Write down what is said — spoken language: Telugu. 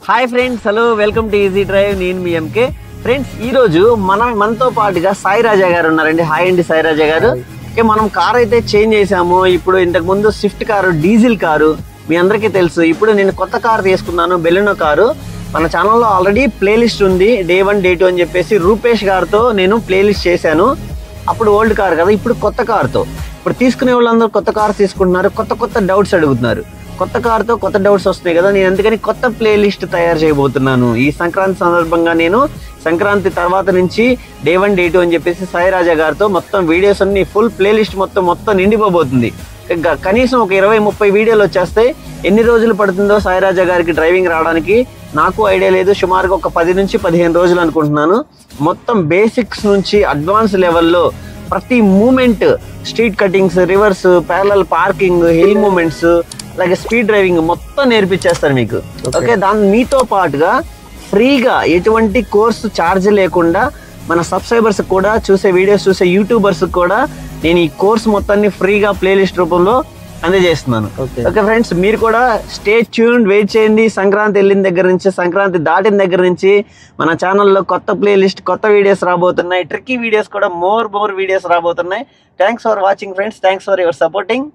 Hi friends, hello, welcome to easy drive. నేను మీ ఎంకే. ఫ్రెండ్స్, ఈరోజు మనతో పాటుగా సాయి రాజా గారు ఉన్నారండి. హాయ్ అండి సాయి రాజా గారు. ఓకే, మనం కార్ అయితే చేంజ్ చేసాము. ఇప్పుడు ఇంతకు ముందు స్విఫ్ట్ కారు, డీజిల్ కారు మీ అందరికీ తెలుసు. ఇప్పుడు నేను కొత్త కారు తీసుకున్నాను, బెలెనో కారు. మన ఛానల్లో ఆల్రెడీ ప్లేలిస్ట్ ఉంది, డే 1 డే 2 అని చెప్పేసి రూపేష్ గారితో నేను ప్లేలిస్ట్ చేశాను. అప్పుడు ఓల్డ్ కార్ కదా, ఇప్పుడు కొత్త కారుతో. ఇప్పుడు తీసుకునే వాళ్ళందరూ కొత్త కారు తీసుకుంటున్నారు, కొత్త డౌట్స్ అడుగుతున్నారు. కొత్త కారుతో కొత్త డౌట్స్ వస్తున్నాయి కదా, నేను అందుకని కొత్త ప్లేలిస్ట్ తయారు చేయబోతున్నాను. ఈ సంక్రాంతి సందర్భంగా నేను సంక్రాంతి తర్వాత నుంచి డే 1 డే 2 అని చెప్పేసి సాయి రాజా గారితో మొత్తం వీడియోస్ అన్ని ఫుల్ ప్లేలిస్ట్ మొత్తం నిండిపోబోతుంది. కనీసం ఒక 20-30 వీడియోలు వచ్చేస్తాయి. ఎన్ని రోజులు పడుతుందో సాయి రాజా గారికి డ్రైవింగ్ రావడానికి నాకు ఐడియా లేదు. సుమారుగా ఒక 10 నుంచి 15 రోజులు అనుకుంటున్నాను. మొత్తం బేసిక్స్ నుంచి అడ్వాన్స్ లెవెల్లో ప్రతి movement, street cuttings, reverse, parallel parking, hill movements, అలాగే స్పీడ్ డ్రైవింగ్ మొత్తం నేర్పించేస్తారు మీకు. ఓకే, దాని మీతో పాటుగా ఫ్రీగా ఎటువంటి కోర్సు ఛార్జ్ లేకుండా మన సబ్స్క్రైబర్స్ కూడా, వీడియోస్ చూసే యూట్యూబర్స్ కూడా నేను ఈ కోర్స్ మొత్తాన్ని ఫ్రీగా ప్లేలిస్ట్ రూపంలో అందజేస్తున్నాను. ఓకే ఫ్రెండ్స్, మీరు కూడా స్టే ట్యూన్డ్, వెయిట్ చేయండి. సంక్రాంతి వెళ్ళిన దగ్గర నుంచి, సంక్రాంతి దాటిన దగ్గర నుంచి మన ఛానల్లో కొత్త ప్లేలిస్ట్, కొత్త వీడియోస్ రాబోతున్నాయి. ట్రిక్కీ వీడియోస్ కూడా మోర్ వీడియోస్ రాబోతున్నాయి. Thanks for watching friends. Thanks for your supporting.